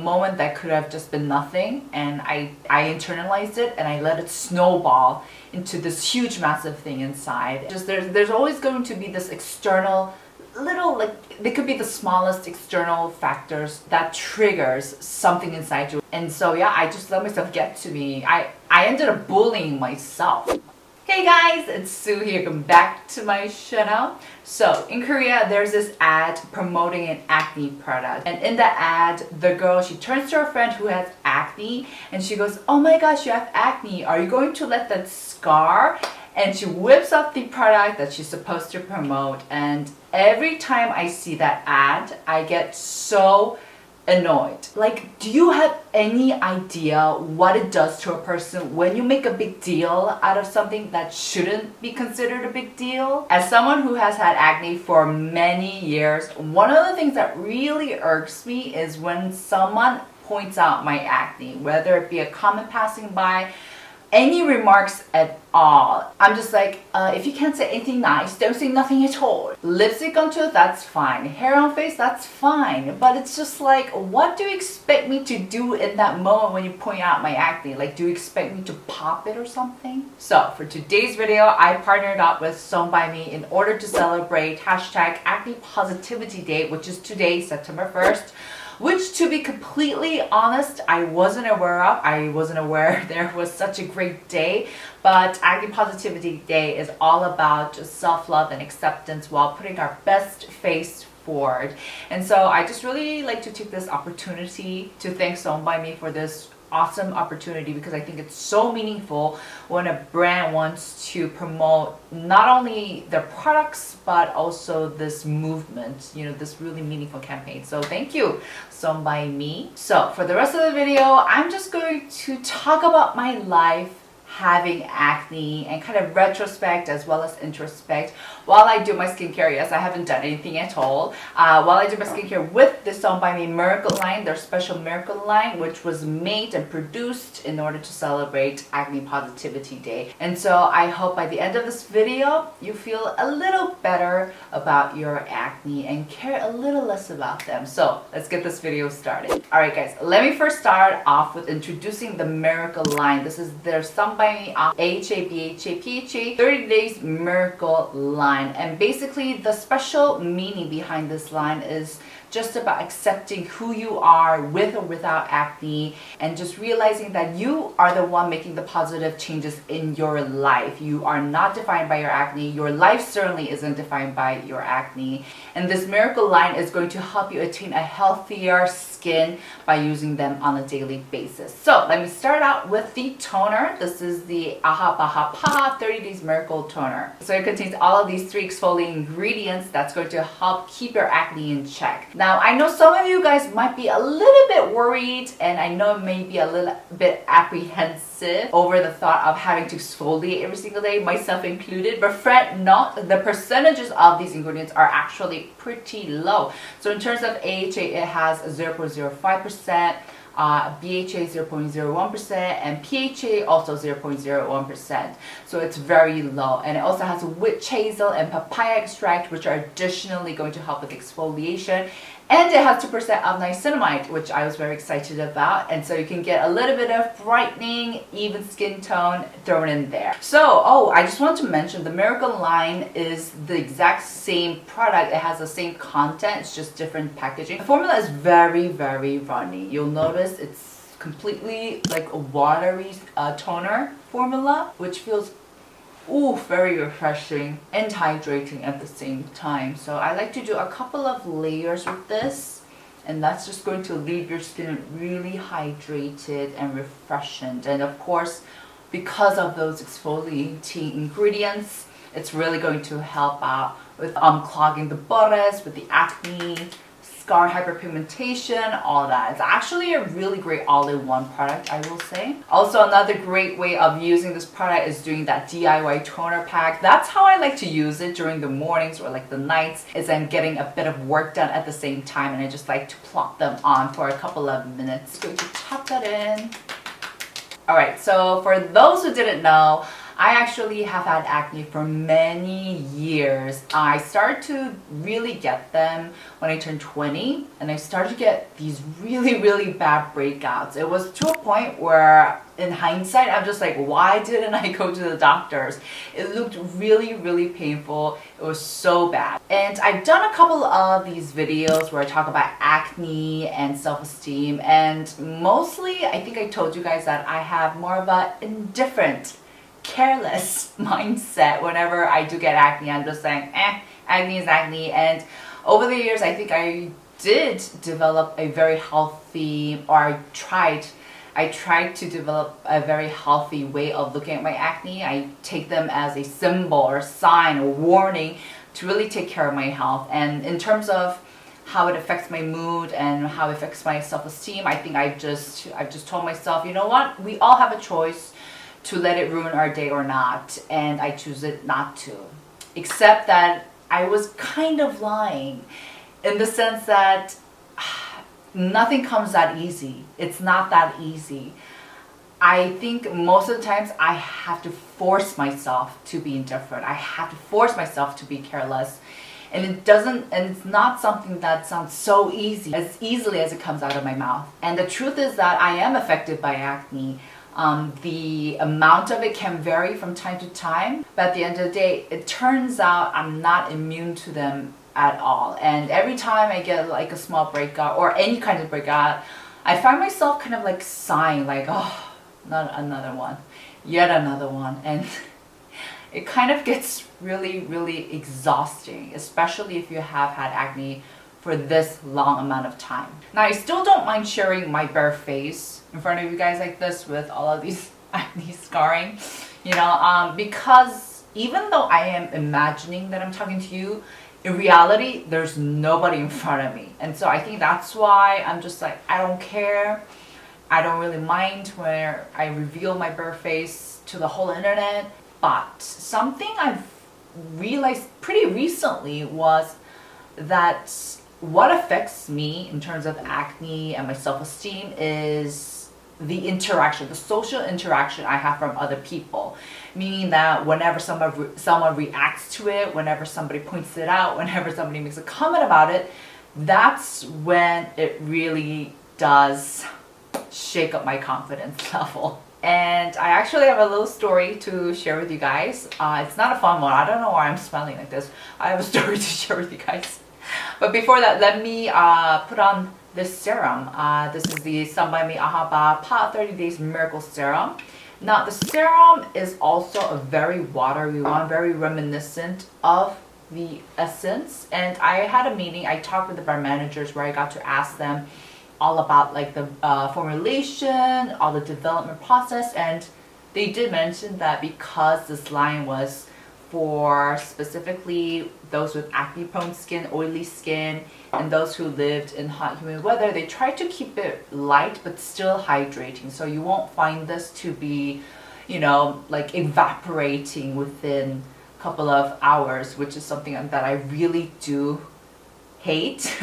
moment that could have just been nothing, and I internalized it and I let it snowball into this huge massive thing inside. Just there's always going to be this external little, like, they could be the smallest external factors that triggers something inside you. And so yeah, I just let myself get to me. I ended up bullying myself. Hey guys, it's Sue here. Welcome back to my channel. So in Korea, there's this ad promoting an acne product. And in the ad, the girl, she turns to her friend who has acne and she goes, "Oh my gosh, you have acne. Are you going to let that scar?" And she whips up the product that she's supposed to promote. And every time I see that ad, I get so annoyed. Like, do you have any idea what it does to a person when you make a big deal out of something that shouldn't be considered a big deal? As someone who has had acne for many years, one of the things that really irks me is when someone points out my acne, whether it be a comment passing by, any remarks at all. I'm just like, if you can't say anything nice, don't say nothing at all. Lipstick on tooth, that's fine. Hair on face, that's fine. But it's just like, what do you expect me to do in that moment when you point out my acne? Like, do you expect me to pop it or something? So for today's video, I partnered up with 썸바이미 in order to celebrate hashtag Acne Positivity Day, which is today, September 1st. Which, to be completely honest, I wasn't aware of. I wasn't aware there was such a great day. But Acne Positivity Day is all about just self-love and acceptance while putting our best face forward. And so I just really like to take this opportunity to thank 썸바이미 for this awesome opportunity, because I think it's so meaningful when a brand wants to promote not only their products but also this movement, you know, this really meaningful campaign. So thank you, 썸바이미. So for the rest of the video, I'm just going to talk about my life having acne and kind of retrospect as well as introspect while I do my skincare. Yes, I haven't done anything at all. While I do my skincare with the 썸바이미 Miracle line, their special Miracle line, which was made and produced in order to celebrate Acne Positivity Day. And so I hope by the end of this video, you feel a little better about your acne and care a little less about them. So let's get this video started. Alright guys, let me first start off with introducing the Miracle line. This is their 썸바이미 AHA, BHA, PHA 30 Days Miracle line. And basically the special meaning behind this line is just about accepting who you are with or without acne, and just realizing that you are the one making the positive changes in your life. You are not defined by your acne. Your life certainly isn't defined by your acne. And this Miracle line is going to help you attain a healthier skin by using them on a daily basis. So let me start out with the toner. This is the Aha Baha Paha 30 Days Miracle Toner. So it contains all of these 3 exfoliating ingredients that's going to help keep your acne in check. Now, I know some of you guys might be a little bit worried, and I know it may be a little bit apprehensive over the thought of having to exfoliate every single day, myself included, but fret not, the percentages of these ingredients are actually pretty low. So in terms of AHA, it has 0.05%, BHA 0.01%, and PHA also 0.01%. So it's very low. And it also has witch hazel and papaya extract, which are additionally going to help with exfoliation. And it has 2% of niacinamide, which I was very excited about. And so you can get a little bit of brightening, even skin tone thrown in there. So, I just want to mention the Miracle line is the exact same product. It has the same content, it's just different packaging. The formula is very, very runny. You'll notice it's completely like a watery toner formula, which feels very refreshing and hydrating at the same time. So I like to do a couple of layers with this, and that's just going to leave your skin really hydrated and refreshed. And of course, because of those exfoliating ingredients, it's really going to help out with unclogging the boreas, with the acne, scar hyperpigmentation, all that. It's actually a really great all-in-one product, I will say. Also, another great way of using this product is doing that DIY toner pack. That's how I like to use it during the mornings or like the nights, is I'm getting a bit of work done at the same time, and I just like to plop them on for a couple of minutes. Going to tap that in. Alright, so for those who didn't know, I actually have had acne for many years. I started to really get them when I turned 20, and I started to get these really, really bad breakouts. It was to a point where, in hindsight, I'm just like, why didn't I go to the doctors? It looked really, really painful. It was so bad. And I've done a couple of these videos where I talk about acne and self-esteem, and mostly I think I told you guys that I have more of an indifferent, careless mindset whenever I do get acne. I'm just saying, acne is acne. And over the years, I think I did develop a very healthy, or I tried to develop a very healthy way of looking at my acne. I take them as a symbol or sign or warning to really take care of my health. And in terms of how it affects my mood and how it affects my self-esteem, I think I've just told myself, you know what? We all have a choice to let it ruin our day or not, and I choose it not to. Except that I was kind of lying in the sense that nothing comes that easy. It's not that easy. I think most of the times I have to force myself to be indifferent. I have to force myself to be careless. And it's not something that sounds so easy, as easily as it comes out of my mouth. And the truth is that I am affected by acne. The amount of it can vary from time to time, but at the end of the day, it turns out I'm not immune to them at all. And every time I get like a small breakout or any kind of breakout, I find myself kind of like sighing, like, oh, not another one, yet another one. And it kind of gets really, really exhausting, especially if you have had acne for this long amount of time. Now, I still don't mind sharing my bare face in front of you guys like this with all of these acne scarring, because even though I am imagining that I'm talking to you, in reality, there's nobody in front of me. And so I think that's why I'm just like, I don't care. I don't really mind where I reveal my bare face to the whole internet. But something I've realized pretty recently was that what affects me in terms of acne and my self-esteem is the interaction, the social interaction I have from other people. Meaning that whenever someone reacts to it, whenever somebody points it out, whenever somebody makes a comment about it, that's when it really does shake up my confidence level. And I actually have a little story to share with you guys. It's not a fun one. I don't know why I'm smiling like this. I have a story to share with you guys. But before that, let me put on this serum. This is the 썸바이미 Pot 30 Days Miracle Serum. Now, the serum is also a very watery one, very reminiscent of the essence. And I had a meeting, I talked with the brand managers where I got to ask them all about like the formulation, all the development process, and they did mention that because this line was for specifically those with acne prone skin, oily skin, and those who lived in hot humid weather, they tried to keep it light but still hydrating. So you won't find this to be, like evaporating within a couple of hours, which is something that I really do hate.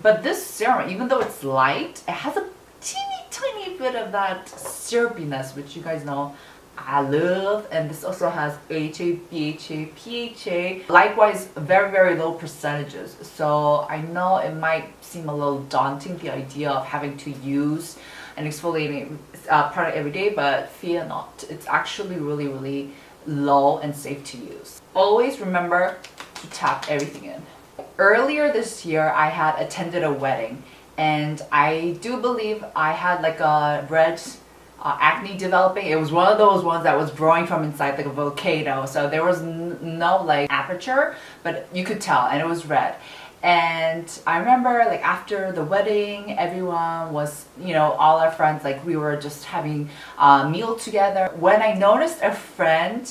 But this serum, even though it's light, it has a teeny tiny bit of that syrupiness, which you guys know I love. And this also has AHA, BHA, PHA. Likewise, very, very low percentages. So I know it might seem a little daunting, the idea of having to use an exfoliating product every day, but fear not. It's actually really, really low and safe to use. Always remember to tap everything in. Earlier this year, I had attended a wedding, and I do believe I had like a red acne developing. It was one of those ones that was growing from inside like a volcano. So there was no like aperture, but you could tell, and it was red. And I remember like after the wedding, everyone was, all our friends, like we were just having a meal together. When I noticed a friend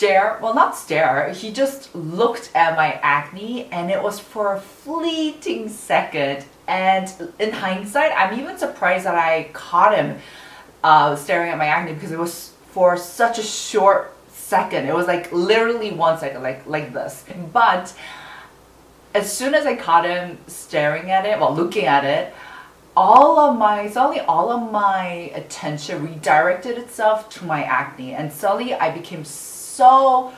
he just looked at my acne, and it was for a fleeting second. And in hindsight, I'm even surprised that I caught him staring at my acne, because it was for such a short second. It was like literally 1 second, like this. But as soon as I caught him staring at it, looking at it, suddenly all of my attention redirected itself to my acne, and suddenly I became so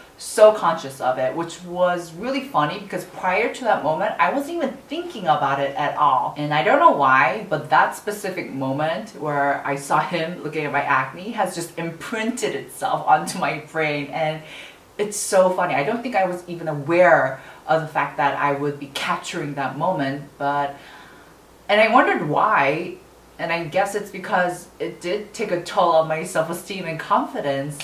conscious of it, which was really funny because prior to that moment I wasn't even thinking about it at all. And I don't know why, but that specific moment where I saw him looking at my acne has just imprinted itself onto my brain, and it's so funny. I don't think I was even aware of the fact that I would be capturing that moment, and I wondered why, and I guess it's because it did take a toll on my self-esteem and confidence.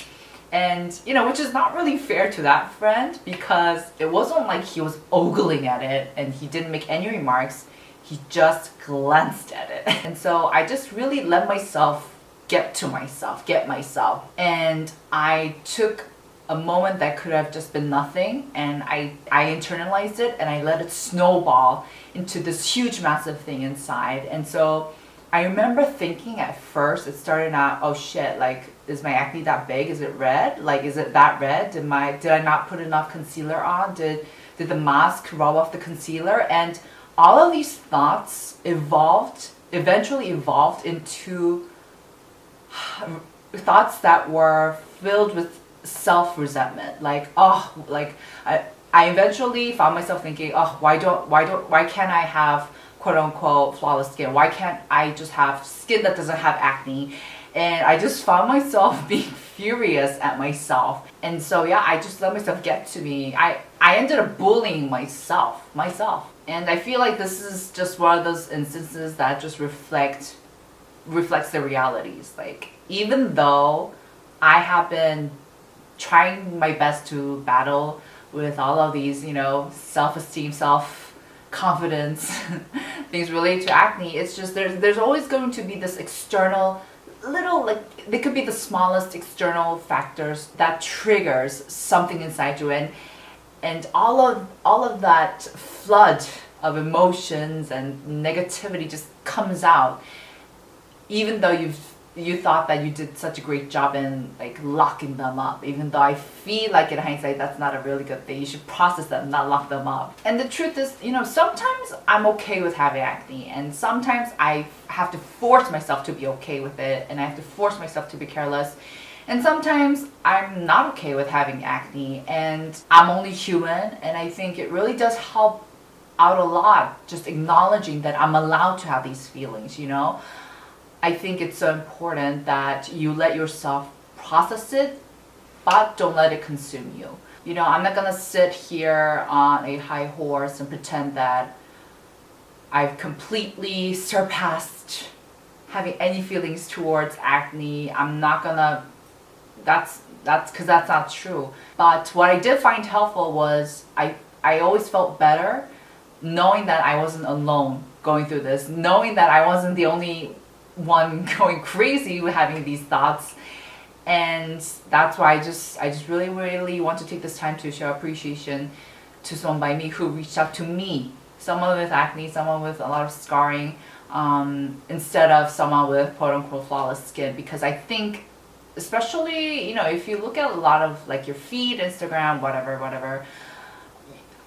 And, which is not really fair to that friend, because it wasn't like he was ogling at it and he didn't make any remarks. He just glanced at it. And so I just really let myself get myself. And I took a moment that could have just been nothing, and I internalized it and I let it snowball into this huge massive thing inside. And so I remember thinking at first, it started out, oh shit, like, is my acne that big? Is it red? Like, is it that red? Did I not put enough concealer on? Did the mask rub off the concealer? And all of these thoughts eventually evolved into thoughts that were filled with self-resentment. Like, I eventually found myself thinking, why can't I have quote-unquote flawless skin? Why can't I just have skin that doesn't have acne? And I just found myself being furious at myself. And so yeah, I just let myself get to me. I ended up bullying myself. And I feel like this is just one of those instances that just reflects the realities. Like, even though I have been trying my best to battle with all of these, self-esteem, self-confidence things related to acne, it's just there's always going to be this external little, like, they could be the smallest external factors that triggers something inside you, and all of that flood of emotions and negativity just comes out, even though you thought that you did such a great job in, like, locking them up. Even though I feel like in hindsight that's not a really good thing. You should process them, not lock them up. And the truth is, sometimes I'm okay with having acne, and sometimes I have to force myself to be okay with it, and I have to force myself to be careless. And sometimes I'm not okay with having acne, and I'm only human, and I think it really does help out a lot just acknowledging that I'm allowed to have these feelings, I think it's so important that you let yourself process it, but don't let it consume you. I'm not gonna sit here on a high horse and pretend that I've completely surpassed having any feelings towards acne. I'm not gonna, that's because that's not true. But what I did find helpful was I always felt better knowing that I wasn't alone going through this, knowing that I wasn't the only one going crazy with having these thoughts. And that's why I just really want to take this time to show appreciation to 썸바이미, who reached out to me, someone with acne, someone with a lot of scarring, instead of someone with quote-unquote flawless skin. Because I think, especially, if you look at a lot of, like, your feed, Instagram, whatever,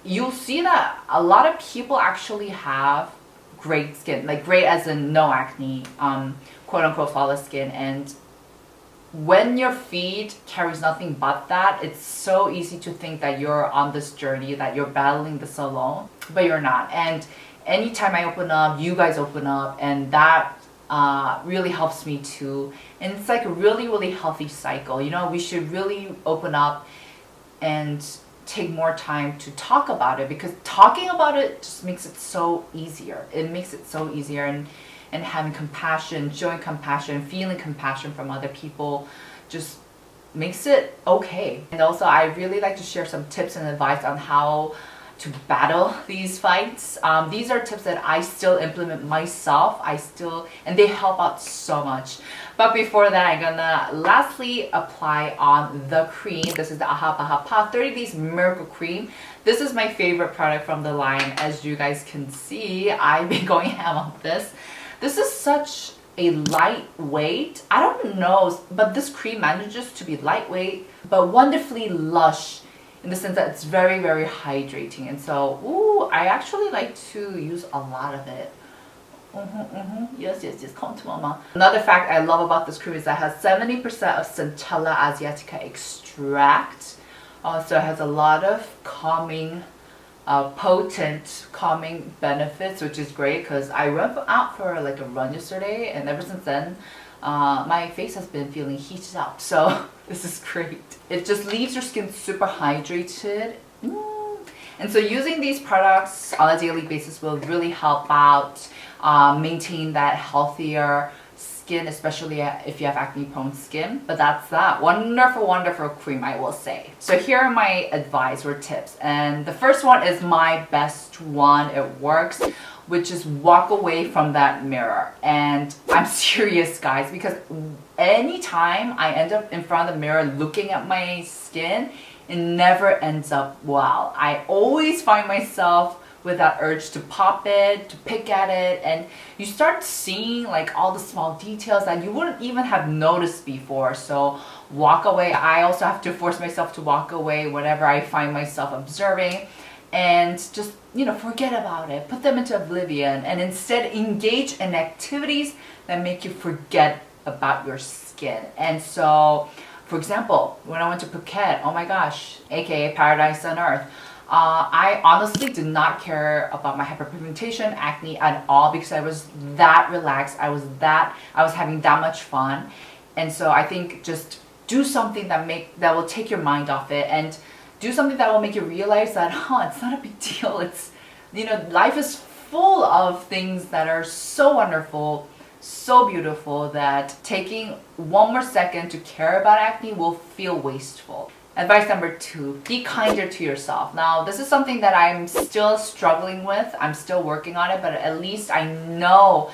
you'll see that a lot of people actually have great skin, like great as in no acne, quote-unquote flawless skin. And when your feed carries nothing but that, it's so easy to think that you're on this journey, that you're battling this alone, but you're not. And anytime I open up, you guys open up, and that really helps me too. And it's like a really healthy cycle. We should really open up and take more time to talk about it, because talking about it just makes it so easier. It makes it so easier, and having compassion, showing compassion, feeling compassion from other people just makes it okay. And also, I really like to share some tips and advice on how to battle these fights. These are tips that I still implement myself. And they help out so much. But before that, I'm gonna lastly apply on the cream. This is the Aha 30 Days Miracle Cream. This is my favorite product from the line. As you guys can see, I've been going ham on this. This is such a lightweight, I don't know, but this cream manages to be lightweight, but wonderfully lush, in the sense that it's very hydrating. And so, I actually like to use a lot of it. Yes, come to mama. Another fact I love about this cream is that it has 70% of Centella asiatica extract. So it has a lot of calming, potent calming benefits, which is great because I went out for like a run yesterday, and ever since then, my face has been feeling heated up. So this is great. It just leaves your skin super hydrated. And so using these products on a daily basis will really help out maintain that healthier skin, especially if you have acne prone skin. But that's that. Wonderful, wonderful cream, I will say. So here are my advice or tips. And the first one is my best one. It works, which is walk away from that mirror. And I'm serious, guys, because anytime I end up in front of the mirror looking at my skin, it never ends up well. I always find myself with that urge to pop it, to pick at it, and you start seeing like all the small details that you wouldn't even have noticed before. So walk away. I also have to force myself to walk away whenever I find myself observing, and just, you know, forget about it, put them into oblivion, and instead engage in activities that make you forget about your skin. And so, for example, when I went to Phuket, oh my gosh, aka Paradise on Earth, I honestly did not care about my hyperpigmentation, acne at all, because I was that relaxed. I was having that much fun. And so I think just do something that will take your mind off it, and do something that will make you realize that, it's not a big deal. It's, you know, life is full of things that are so wonderful, so beautiful, that taking one more second to care about acne will feel wasteful. Advice number 2, be kinder to yourself. Now, this is something that I'm still struggling with. I'm still working on it, but at least I know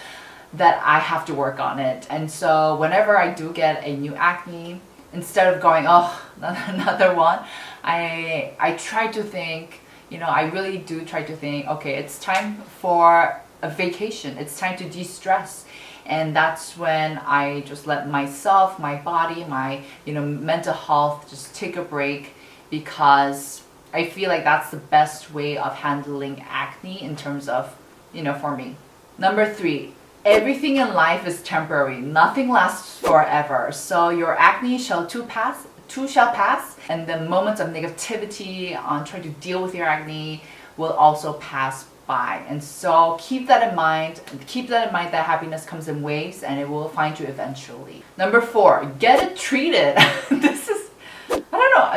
that I have to work on it. And so whenever I do get a new acne, instead of going, oh, another one, I try to think, you know, I really do try to think, okay, it's time for a vacation. It's time to de-stress. And that's when I just let myself, my body, my, you know, mental health just take a break, because I feel like that's the best way of handling acne in terms of, you know, for me. Number 3, everything in life is temporary. Nothing lasts forever. So your acne shall too pass, and the moments of negativity on trying to deal with your acne will also pass by. And so keep that in mind. Keep that in mind that happiness comes in waves, and it will find you eventually. Number 4, get it treated.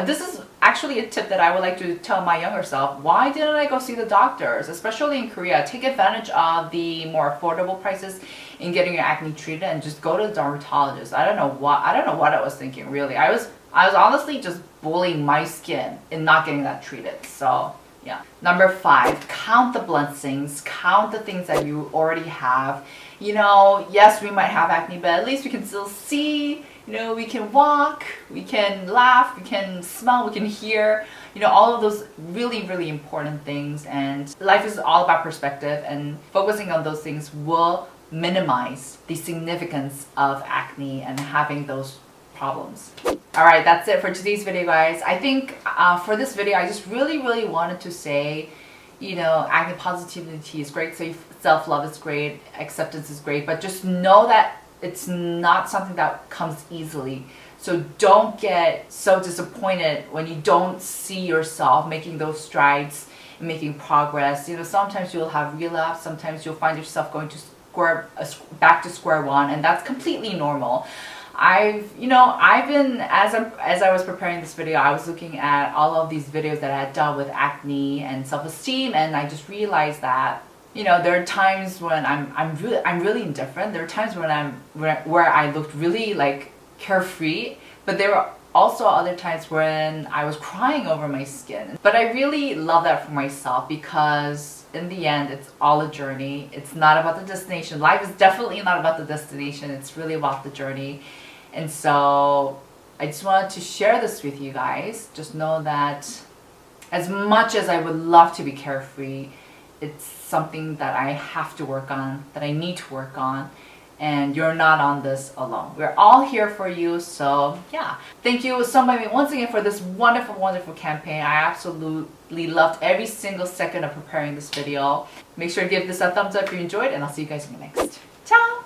This is actually a tip that I would like to tell my younger self. Why didn't I go see the doctors? Especially in Korea, take advantage of the more affordable prices in getting your acne treated, and just go to the dermatologist. I don't know what I was thinking, really. I was honestly just bullying my skin in not getting that treated. So yeah. Number 5, count the blessings, count the things that you already have. You know, yes, we might have acne, but at least we can still see, you know, we can walk, we can laugh, we can smell, we can hear, you know, all of those really, really important things. And life is all about perspective, and focusing on those things will minimize the significance of acne and having those problems. Alright, that's it for today's video, guys. I think for this video, I just really, really wanted to say, you know, acne positivity is great, self-love is great, acceptance is great, but just know that it's not something that comes easily. So don't get so disappointed when you don't see yourself making those strides and making progress. You know, sometimes you'll have relapse, sometimes you'll find yourself going to back to square one, and that's completely normal. I've been, as I was preparing this video, I was looking at all of these videos that I had done with acne and self-esteem, and I just realized that, you know, there are times when I'm really indifferent. There are times when where I looked really like carefree, but there were also other times when I was crying over my skin. But I really love that for myself, because in the end, it's all a journey. It's not about the destination. Life is definitely not about the destination. It's really about the journey. And so I just wanted to share this with you guys. Just know that as much as I would love to be carefree, it's something that I have to work on, that I need to work on. and you're not on this alone. We're all here for you, so yeah. Thank you 썸바이미 once again for this wonderful, wonderful campaign. I absolutely loved every single second of preparing this video. Make sure to give this a thumbs up if you enjoyed, and I'll see you guys in the next. Ciao!